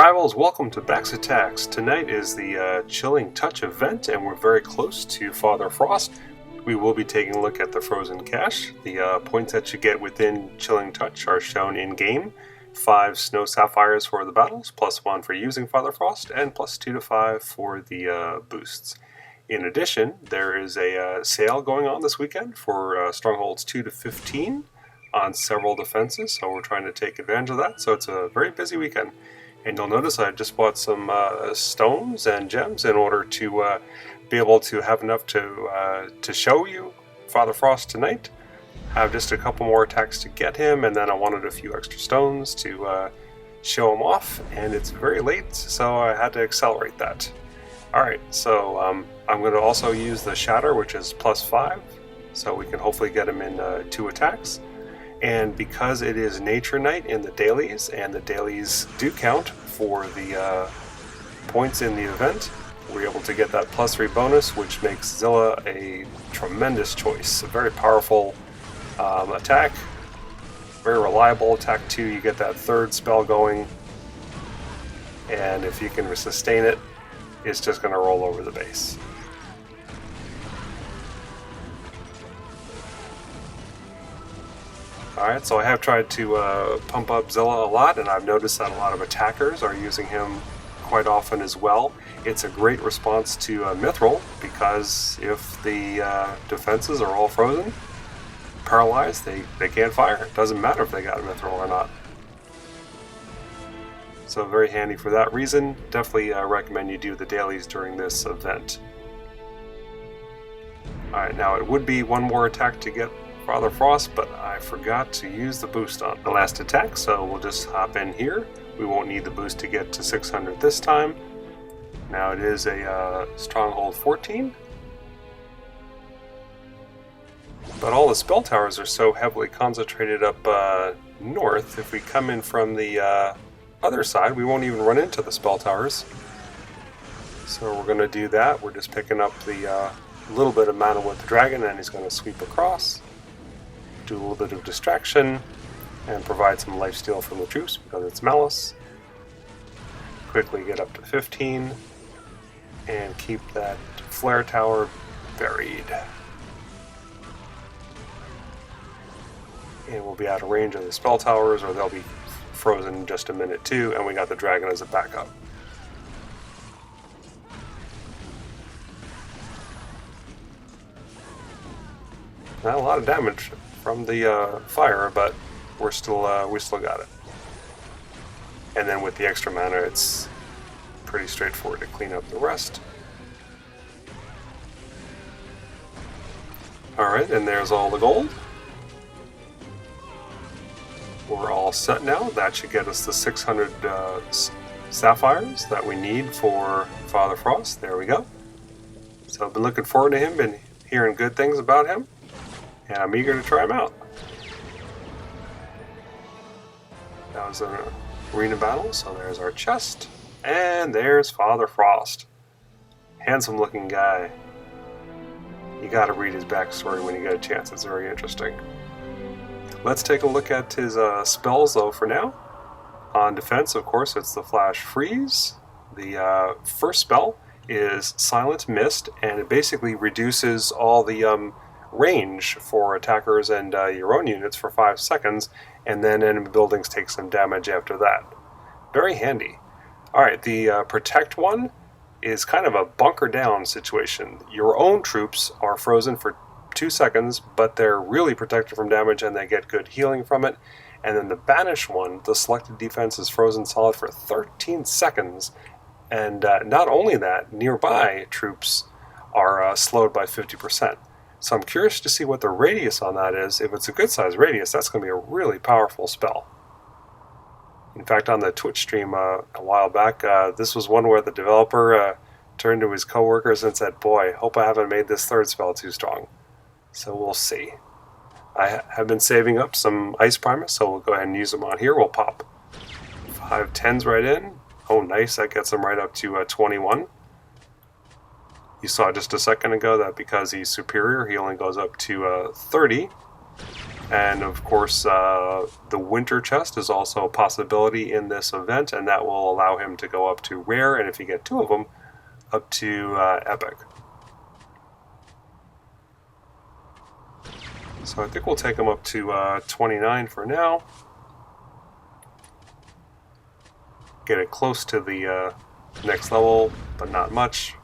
Rivals, welcome to Bax Attacks. Tonight is the Chilling Touch event, and we're very close to Father Frost. We will be taking a look at the Frozen Cache. The points that you get within Chilling Touch are shown in-game. 5 snow sapphires for the battles, +1 for using Father Frost, and +2 to 5 for the boosts. In addition, there is a sale going on this weekend for Strongholds 2 to 15 on several defenses, so we're trying to take advantage of that. So it's a very busy weekend. And you'll notice I just bought some stones and gems in order to be able to have enough to show you Father Frost tonight. I have just a couple more attacks to get him, and then I wanted a few extra stones to show him off. And it's very late, so I had to accelerate that. Alright, so I'm going to also use the Shatter, which is +5, so we can hopefully get him in 2 attacks. And because it is Nature Night in the dailies, and the dailies do count for the points in the event, we're able to get that +3 bonus, which makes Zilla a tremendous choice. A very powerful attack, very reliable attack too. You get that 3rd spell going, and if you can sustain it, it's just going to roll over the base. Alright, so I have tried to pump up Zilla a lot, and I've noticed that a lot of attackers are using him quite often as well. It's a great response to Mithril, because if the defenses are all frozen, paralyzed, they can't fire. It doesn't matter if they got Mithril or not. So very handy for that reason. Definitely recommend you do the dailies during this event. Alright, now it would be one more attack to get Father Frost, but I forgot to use the boost on the last attack, so we'll just hop in here. We won't need the boost to get to 600 this time. Now it is a Stronghold 14. But all the spell towers are so heavily concentrated up north, if we come in from the other side, we won't even run into the spell towers. So we're going to do that. We're just picking up the little bit of mana with the dragon, and he's going to sweep across. Do a little bit of distraction and provide some lifesteal from the troops because it's Malice. Quickly get up to 15 and keep that flare tower buried. And we'll be out of range of the spell towers, or they'll be frozen in just a minute too, and we got the dragon as a backup. Not a lot of damage from the fire, but we still got it. And then with the extra mana, it's pretty straightforward to clean up the rest. Alright, and there's all the gold. We're all set now. That should get us the 600 sapphires that we need for Father Frost. There we go. So I've been looking forward to him, been hearing good things about him, and I'm eager to try him out. That was an arena battle, so there's our chest. And there's Father Frost. Handsome looking guy. You gotta read his backstory when you get a chance, it's very interesting. Let's take a look at his spells though for now. On defense, of course, it's the Flash Freeze. The first spell is Silent Mist, and it basically reduces all the range for attackers and your own units for 5 seconds, and then enemy buildings take some damage after that. Very handy. Alright, the Protect one is kind of a bunker down situation. Your own troops are frozen for 2 seconds, but they're really protected from damage and they get good healing from it. And then the Banish one, the selected defense is frozen solid for 13 seconds, and not only that, nearby troops are slowed by 50%. So I'm curious to see what the radius on that is. If it's a good size radius, that's going to be a really powerful spell. In fact, on the Twitch stream a while back, this was one where the developer turned to his coworkers and said, "Boy, hope I haven't made this 3rd spell too strong." So we'll see. I have been saving up some Ice Primus, so we'll go ahead and use them on here. We'll pop 5 10s right in. Oh, nice. That gets them right up to 21. You saw just a second ago that because he's superior, he only goes up to 30. And of course, the Winter Chest is also a possibility in this event, and that will allow him to go up to Rare, and if you get 2 of them, up to Epic. So I think we'll take him up to 29 for now. Get it close to the next level, but not much.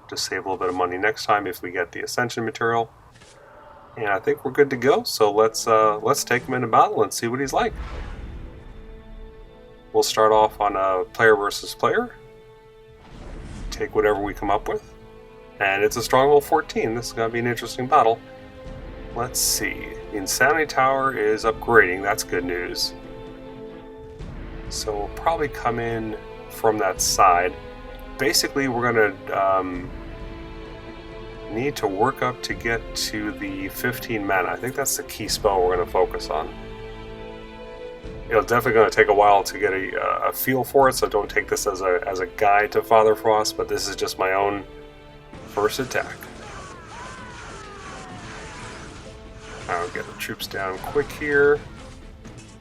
Just save a little bit of money next time if we get the Ascension material. And I think we're good to go, so let's take him into battle and see what he's like. We'll start off on a player versus player. Take whatever we come up with. And it's a Stronghold 14. This is going to be an interesting battle. Let's see. The Insanity Tower is upgrading. That's good news. So we'll probably come in from that side. Basically, we're going to need to work up to get to the 15 mana. I think that's the key spell we're going to focus on. It's definitely going to take a while to get a feel for it, so don't take this as a guide to Father Frost, but this is just my own first attack. I'll get the troops down quick here.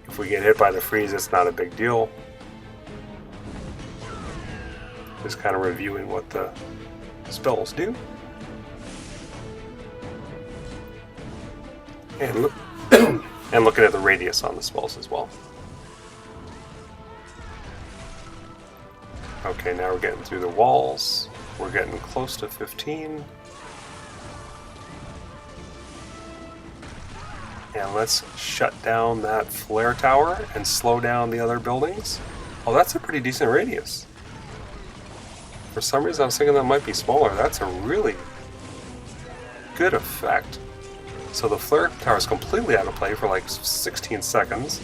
If we get hit by the freeze, it's not a big deal. Just kind of reviewing what the spells do. And, and looking at the radius on the spells as well. Okay, now we're getting through the walls. We're getting close to 15. And let's shut down that flare tower and slow down the other buildings. Oh, that's a pretty decent radius. For some reason I was thinking that might be smaller. That's a really good effect. So the flare tower is completely out of play for like 16 seconds.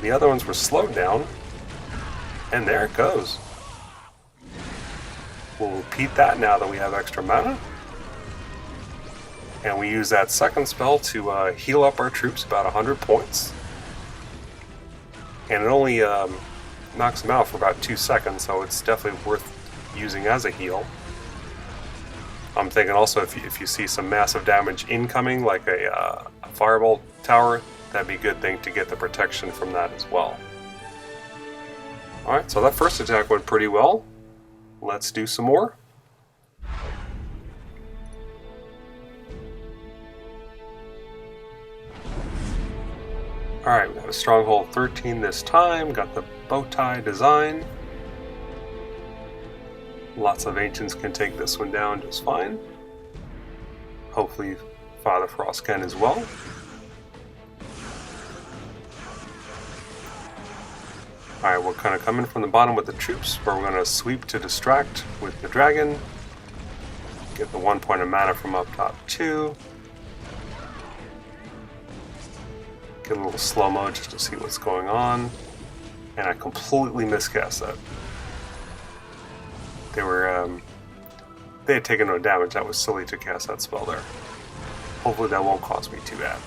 The other ones were slowed down. And there it goes. We'll repeat that now that we have extra mana. And we use that second spell to heal up our troops about 100 points. And it only knocks them out for about 2 seconds, so it's definitely worth using as a heal. I'm thinking also if you see some massive damage incoming, like a Firebolt tower, that'd be a good thing to get the protection from that as well. Alright, so that first attack went pretty well. Let's do some more. Alright, we got a Stronghold 13 this time, got the bow tie design. Lots of Ancients can take this one down just fine. Hopefully Father Frost can as well. Alright, we're kind of coming from the bottom with the troops, where we're going to sweep to distract with the dragon. Get the 1 point of mana from up top too. Get a little slow-mo just to see what's going on. And I completely miscast that. They had taken no damage. That was silly to cast that spell there. Hopefully that won't cost me too bad.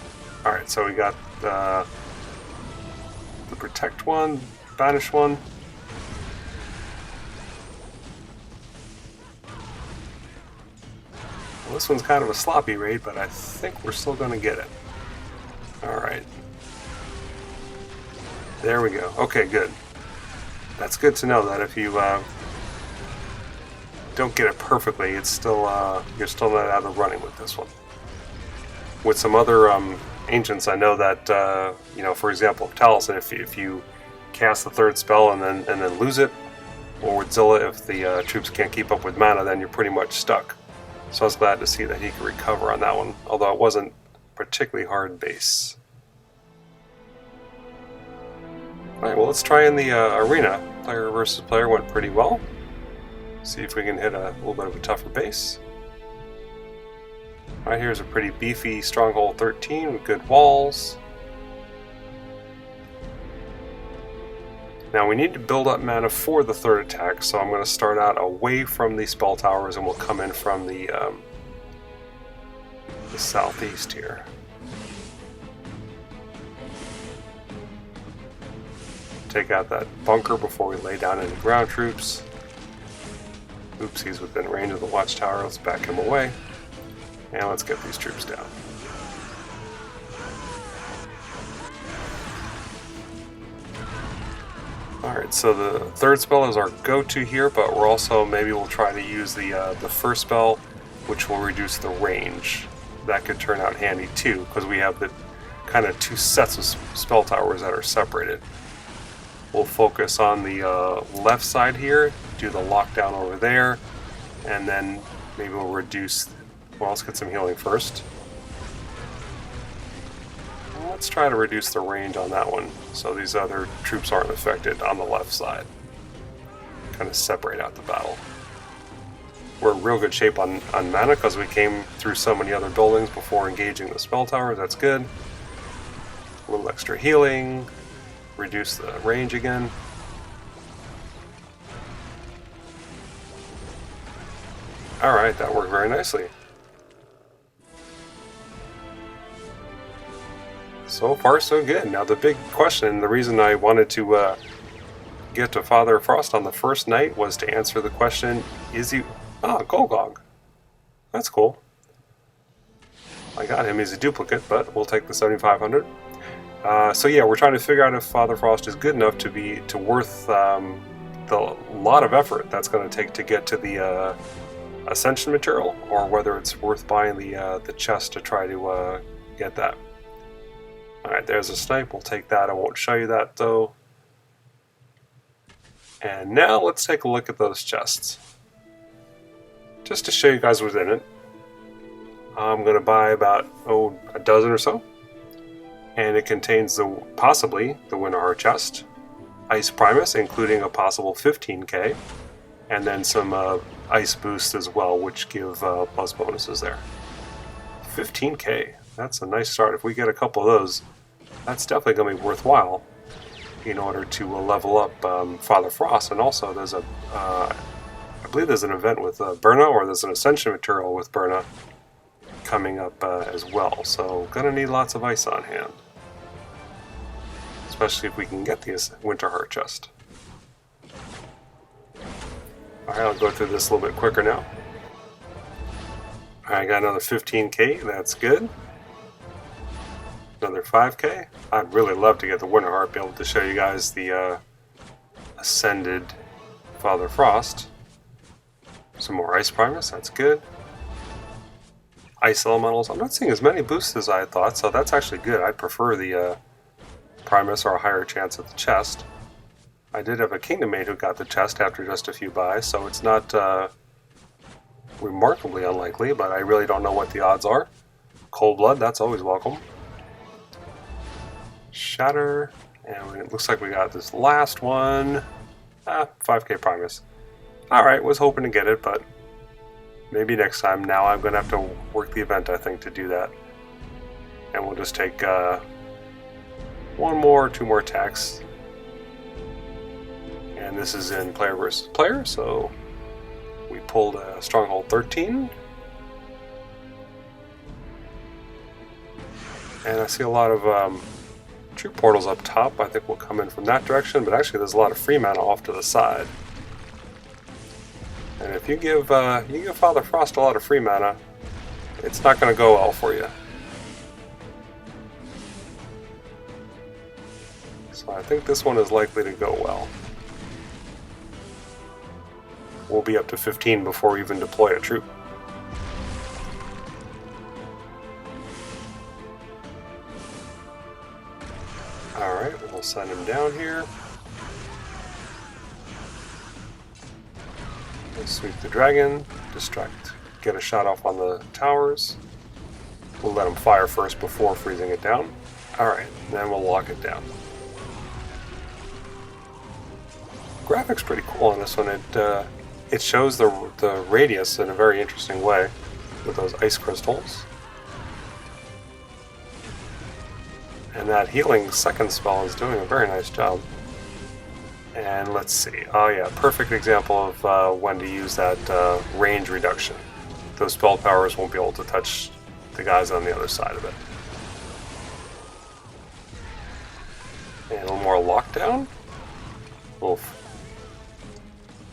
Alright, so we got the Protect one, Banish one. Well, this one's kind of a sloppy raid, but I think we're still going to get it. Alright. There we go. Okay, good. That's good to know that if you don't get it perfectly, it's still you're still not out of the running with this one. With some other Ancients, I know that you know, for example, Taliesin, if you cast the third spell and then lose it, or with Zilla, if the troops can't keep up with mana, then you're pretty much stuck. So I was glad to see that he could recover on that one, although it wasn't particularly hard base. Alright, well, let's try in the arena. Player versus player went pretty well. See if we can hit a little bit of a tougher base. Alright, here's a pretty beefy Stronghold 13 with good walls. Now we need to build up mana for the third attack, so I'm going to start out away from the spell towers and we'll come in from the southeast here. Take out that bunker before we lay down any ground troops. Oops, he's within range of the watchtower. Let's back him away. And let's get these troops down. Alright, so the third spell is our go-to here, but we're also, maybe we'll try to use the first spell, which will reduce the range. That could turn out handy too, because we have the kind of two sets of spell towers that are separated. We'll focus on the left side here, do the lockdown over there, and then maybe we'll reduce... Well, let's get some healing first. Let's try to reduce the range on that one, so these other troops aren't affected on the left side. Kind of separate out the battle. We're in real good shape on mana because we came through so many other buildings before engaging the spell tower. That's good. A little extra healing. Reduce the range again. Alright, that worked very nicely. So far, so good. Now, the big question, the reason I wanted to get to Father Frost on the first night was to answer the question, is he... Ah, Golgog. That's cool. I got him. He's a duplicate, but we'll take the 7,500. So yeah, we're trying to figure out if Father Frost is good enough to be worth the lot of effort that's going to take to get to the Ascension material, or whether it's worth buying the chest to try to get that. Alright, there's a snipe. We'll take that. I won't show you that, though. And now let's take a look at those chests. Just to show you guys what's in it. I'm going to buy about, a dozen or so. And it contains possibly the Winterheart Chest, Ice Primus, including a possible 15k, and then some Ice Boosts as well, which give plus bonuses there. 15k, that's a nice start. If we get a couple of those, that's definitely going to be worthwhile in order to level up Father Frost. And also there's I believe there's an event with Berna, or there's an Ascension material with Berna coming up as well. So gonna need lots of ice on hand. Especially if we can get the Winterheart Chest. Alright, I'll go through this a little bit quicker now. Alright, I got another 15k, that's good. Another 5k. I'd really love to get the Winterheart, be able to show you guys the Ascended Father Frost. Some more Ice Primus, that's good. Ice Elementals, I'm not seeing as many boosts as I thought, so that's actually good. I'd prefer the Primus, or a higher chance at the chest. I did have a Kingdom Mate who got the chest after just a few buys, so it's not remarkably unlikely, but I really don't know what the odds are. Cold Blood, that's always welcome. Shatter, and it looks like we got this last one. 5k Primus. Alright, was hoping to get it, but maybe next time. Now I'm going to have to work the event, I think, to do that. And we'll just take one more or two more attacks. And this is in player versus player, so we pulled a Stronghold 13. And I see a lot of troop portals up top. I think we'll come in from that direction, but actually there's a lot of free mana off to the side. And if you give Father Frost a lot of free mana, it's not going to go well for you. So I think this one is likely to go well. We'll be up to 15 before we even deploy a troop. Alright, we'll send him down here. We'll sweep the dragon, distract, get a shot off on the towers. We'll let him fire first before freezing it down. Alright, then we'll lock it down. Graphics pretty cool on this one. It shows the radius in a very interesting way with those ice crystals. And that healing second spell is doing a very nice job. And let's see. Oh yeah, perfect example of when to use that range reduction. Those spell powers won't be able to touch the guys on the other side of it. And a little more lockdown. A little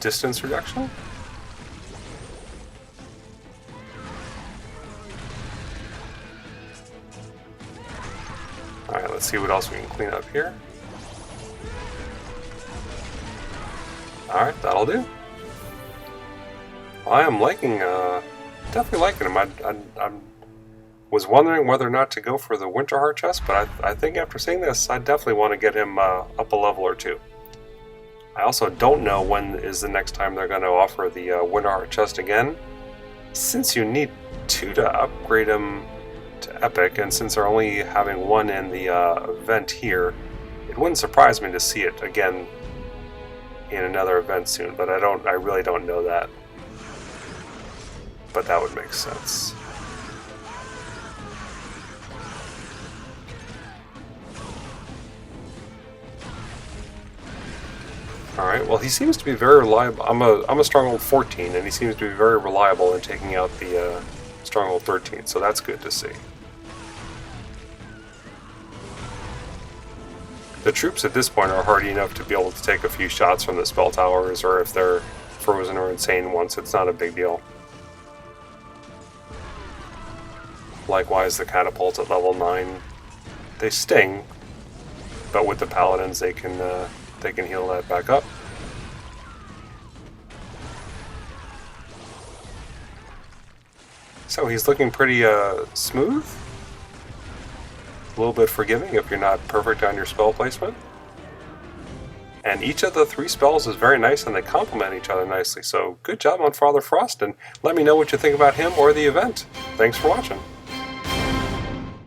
distance reduction. Alright, let's see what else we can clean up here. Alright, that'll do. I am liking, definitely liking him. I was wondering whether or not to go for the Winterheart Chest, but I think after seeing this, I definitely want to get him up a level or two. I also don't know when is the next time they're going to offer the Winterheart Chest again. Since you need 2 to upgrade him to Epic, and since they're only having 1 in the event here, it wouldn't surprise me to see it again in another event soon, but I really don't know that. But that would make sense. Alright, well he seems to be very reliable. I'm a Stronghold 14, and he seems to be very reliable in taking out the Stronghold 13, so that's good to see. The troops at this point are hardy enough to be able to take a few shots from the spell towers, or if they're frozen or insane once, it's not a big deal. Likewise, the catapults at level 9, they sting, but with the paladins they can heal that back up. So he's looking pretty smooth, a little bit forgiving if you're not perfect on your spell placement. And each of the 3 spells is very nice and they complement each other nicely, so good job on Father Frost, and let me know what you think about him or the event. Thanks for watching.